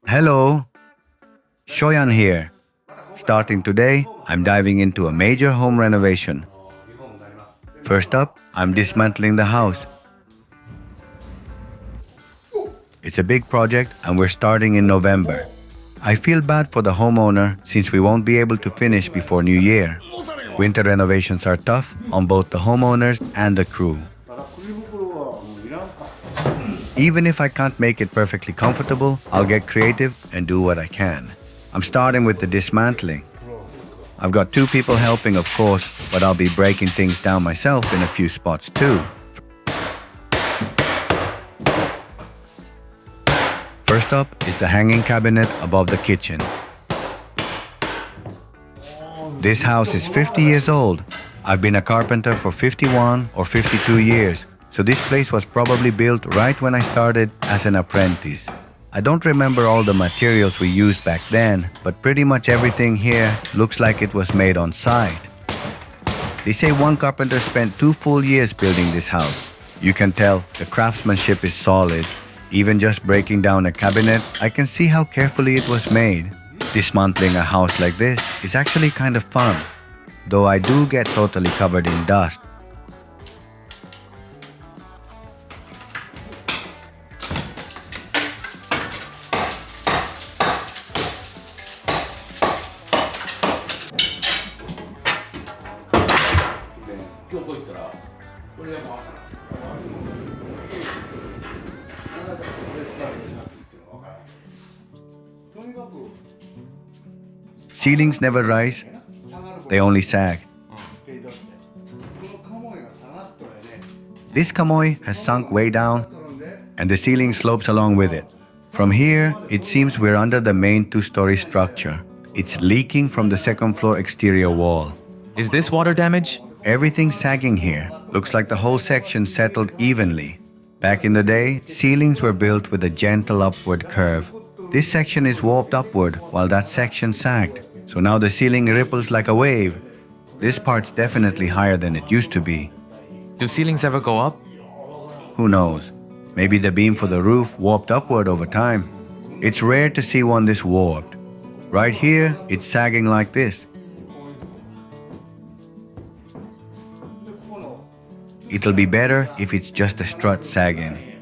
Hello, Shoyan here. Starting today, I'm diving into a major home renovation. First up, I'm dismantling the house. It's a big project and we're starting in November. I feel bad for the homeowner since we won't be able to finish before New Year. Winter renovations are tough on both the homeowners and the crew. Even if I can't make it perfectly comfortable, I'll get creative and do what I can. I'm starting with the dismantling. I've got two people helping, of course, but I'll be breaking things down myself in a few spots too. First up is the hanging cabinet above the kitchen. This house is 50 years old. I've been a carpenter for 51 or 52 years, so this place was probably built right when I started as an apprentice. I don't remember all the materials we used back then, but pretty much everything here looks like it was made on site. They say one carpenter spent 2 full years building this house. You can tell the craftsmanship is solid. Even just breaking down a cabinet, I can see how carefully it was made. Dismantling a house like this is actually kind of fun, though I do get totally covered in dust. Ceilings never rise, they only sag. This kamoy has sunk way down and the ceiling slopes along with it. From here, it seems we're under the main 2-story structure. It's leaking from the second floor exterior wall. Is this water damage? Everything's sagging here. Looks like the whole section settled evenly. Back in the day, ceilings were built with a gentle upward curve. This section is warped upward while that section sagged. So now the ceiling ripples like a wave. This part's definitely higher than it used to be. Do ceilings ever go up? Who knows? Maybe the beam for the roof warped upward over time. It's rare to see one this warped. Right here, it's sagging like this. It'll be better if it's just the strut sagging.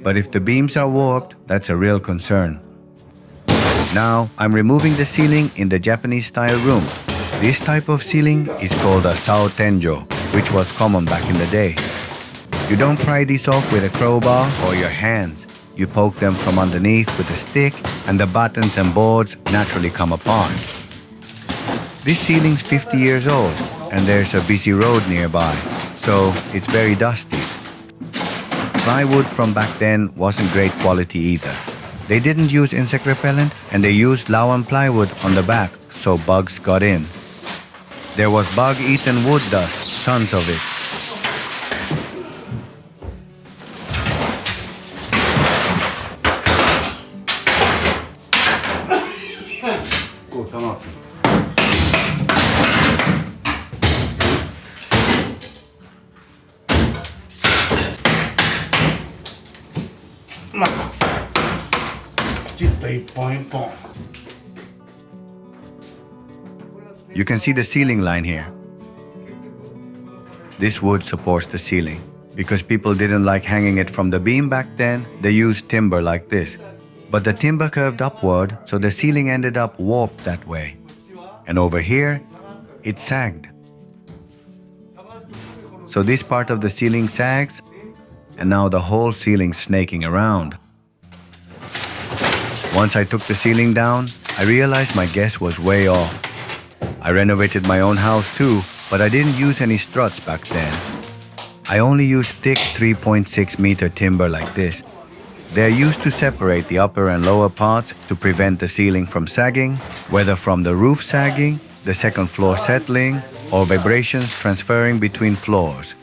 But if the beams are warped, that's a real concern. Now, I'm removing the ceiling in the Japanese-style room. This type of ceiling is called a sao tenjo, which was common back in the day. You don't pry these off with a crowbar or your hands. You poke them from underneath with a stick and the buttons and boards naturally come apart. This ceiling's 50 years old and there's a busy road nearby, so it's very dusty. Plywood from back then wasn't great quality either. They didn't use insect repellent and they used Lawan plywood on the back, so bugs got in. There was bug-eaten wood dust, tons of it. You can see the ceiling line here. This wood supports the ceiling. Because people didn't like hanging it from the beam back then, they used timber like this. But the timber curved upward, so the ceiling ended up warped that way. And over here, it sagged. So this part of the ceiling sags, and now the whole ceiling's snaking around. Once I took the ceiling down, I realized my guess was way off. I renovated my own house too, but I didn't use any struts back then. I only used thick 3.6 meter timber like this. They're used to separate the upper and lower parts to prevent the ceiling from sagging, whether from the roof sagging, the second floor settling, or vibrations transferring between floors.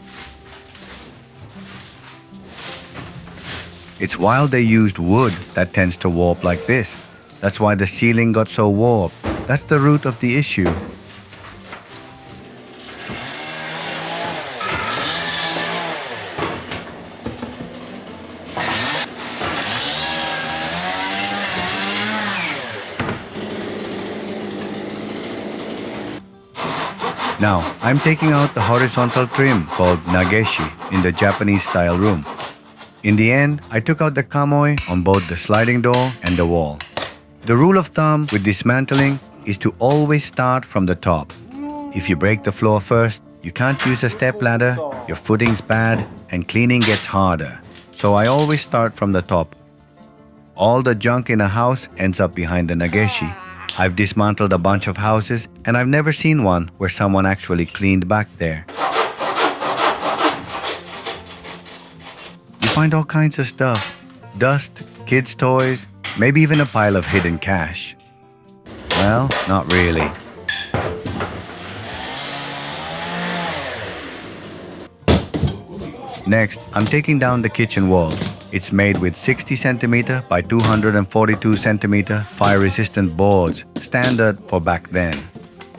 It's while they used wood that tends to warp like this. That's why the ceiling got so warped. That's the root of the issue. Now, I'm taking out the horizontal trim called nageshi in the Japanese style room. In the end, I took out the kamoi on both the sliding door and the wall. The rule of thumb with dismantling is to always start from the top. If you break the floor first, you can't use a step ladder, your footing's bad, and cleaning gets harder. So I always start from the top. All the junk in a house ends up behind the nageshi. I've dismantled a bunch of houses, and I've never seen one where someone actually cleaned back there. You find all kinds of stuff. Dust, kids' toys, maybe even a pile of hidden cash. Well, not really. Next, I'm taking down the kitchen wall. It's made with 60 cm by 242 cm fire-resistant boards, standard for back then.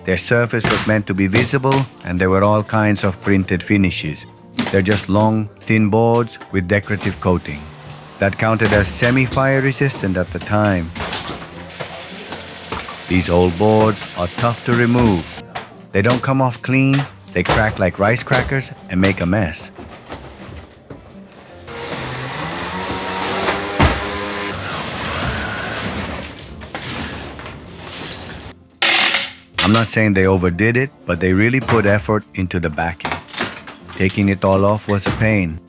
Their surface was meant to be visible, and there were all kinds of printed finishes. They're just long, thin boards with decorative coating. That counted as semi-fire resistant at the time. These old boards are tough to remove. They don't come off clean, they crack like rice crackers and make a mess. I'm not saying they overdid it, but they really put effort into the backing. Taking it all off was a pain.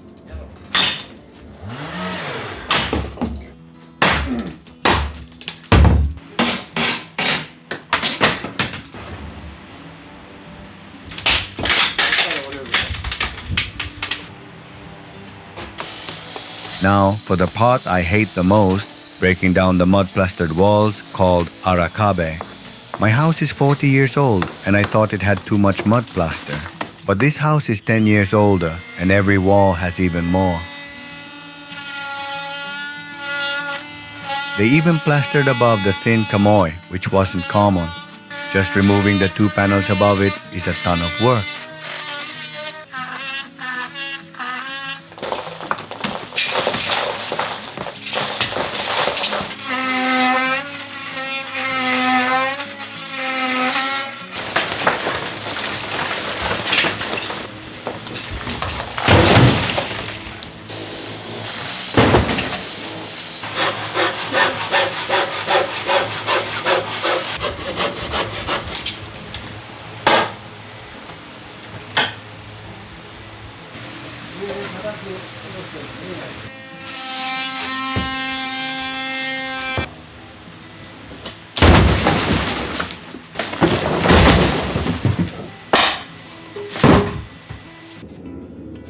Now, for the part I hate the most, breaking down the mud plastered walls called arakabe. My house is 40 years old, and I thought it had too much mud plaster. But this house is 10 years older, and every wall has even more. They even plastered above the thin kamoi, which wasn't common. Just removing the 2 panels above it is a ton of work.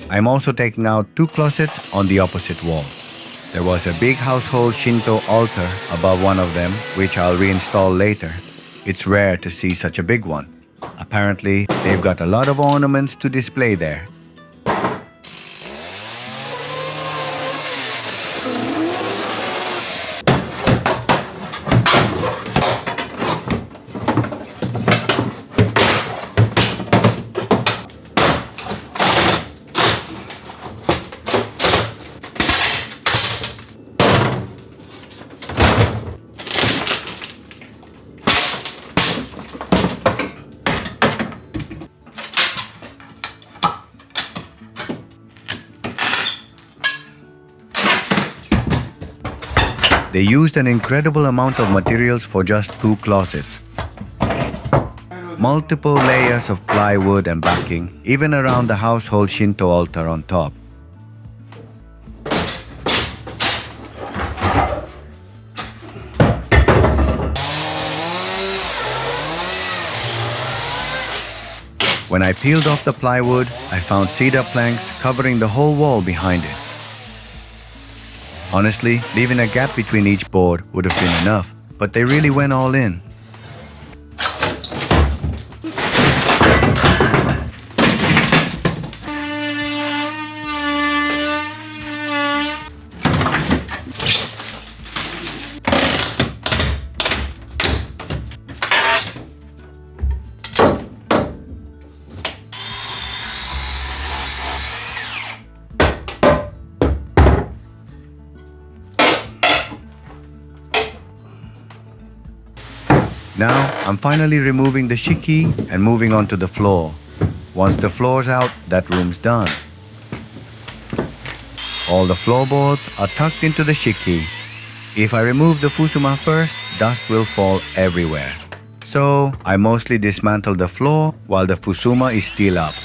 I'm also taking out 2 closets on the opposite wall. There was a big household Shinto altar above one of them, which I'll reinstall later. It's rare to see such a big one. Apparently, they've got a lot of ornaments to display there. They used an incredible amount of materials for just 2 closets. Multiple layers of plywood and backing, even around the household Shinto altar on top. When I peeled off the plywood, I found cedar planks covering the whole wall behind it. Honestly, leaving a gap between each board would have been enough, but they really went all in. Now, I'm finally removing the shiki and moving on to the floor. Once the floor's out, that room's done. All the floorboards are tucked into the shiki. If I remove the fusuma first, dust will fall everywhere. So, I mostly dismantle the floor while the fusuma is still up.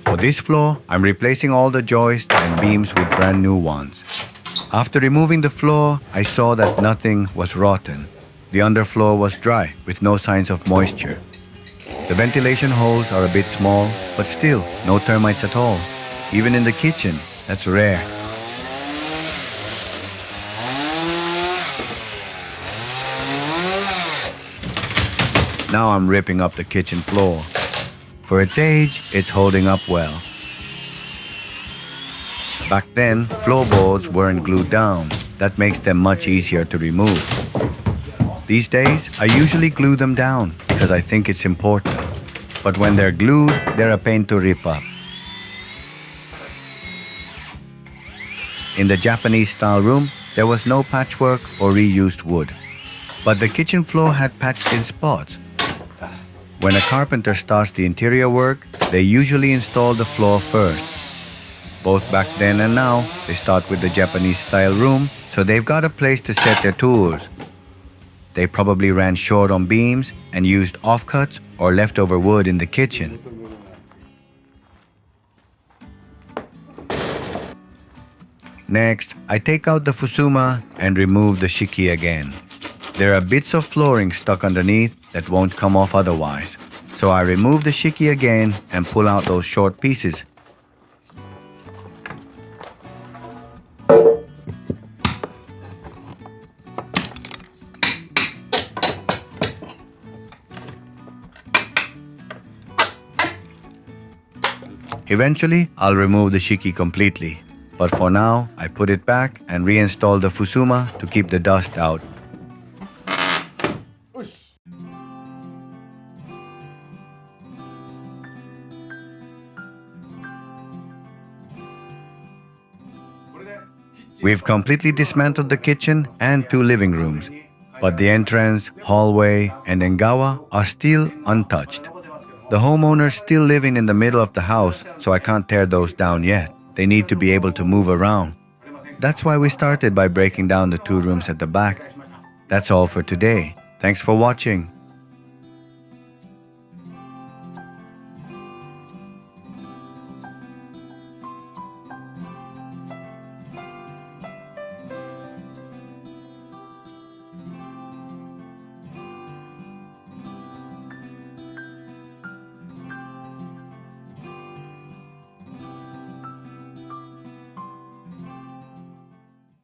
For this floor, I'm replacing all the joists and beams with brand new ones. After removing the floor, I saw that nothing was rotten. The underfloor was dry with no signs of moisture. The ventilation holes are a bit small, but still no termites at all. Even in the kitchen, that's rare. Now I'm ripping up the kitchen floor. For its age, it's holding up well. Back then, floorboards weren't glued down. That makes them much easier to remove. These days, I usually glue them down because I think it's important. But when they're glued, they're a pain to rip up. In the Japanese-style room, there was no patchwork or reused wood. But the kitchen floor had patched in spots. When a carpenter starts the interior work, they usually install the floor first. Both back then and now, they start with the Japanese-style room, so they've got a place to set their tools. They probably ran short on beams and used offcuts or leftover wood in the kitchen. Next, I take out the fusuma and remove the shiki again. There are bits of flooring stuck underneath that won't come off otherwise. So I remove the shiki again and pull out those short pieces. Eventually, I'll remove the shiki completely. But for now, I put it back and reinstall the fusuma to keep the dust out. We've completely dismantled the kitchen and 2 living rooms, but the entrance, hallway, and engawa are still untouched. The homeowner's still living in the middle of the house, so I can't tear those down yet. They need to be able to move around. That's why we started by breaking down the 2 rooms at the back. That's all for today. Thanks for watching.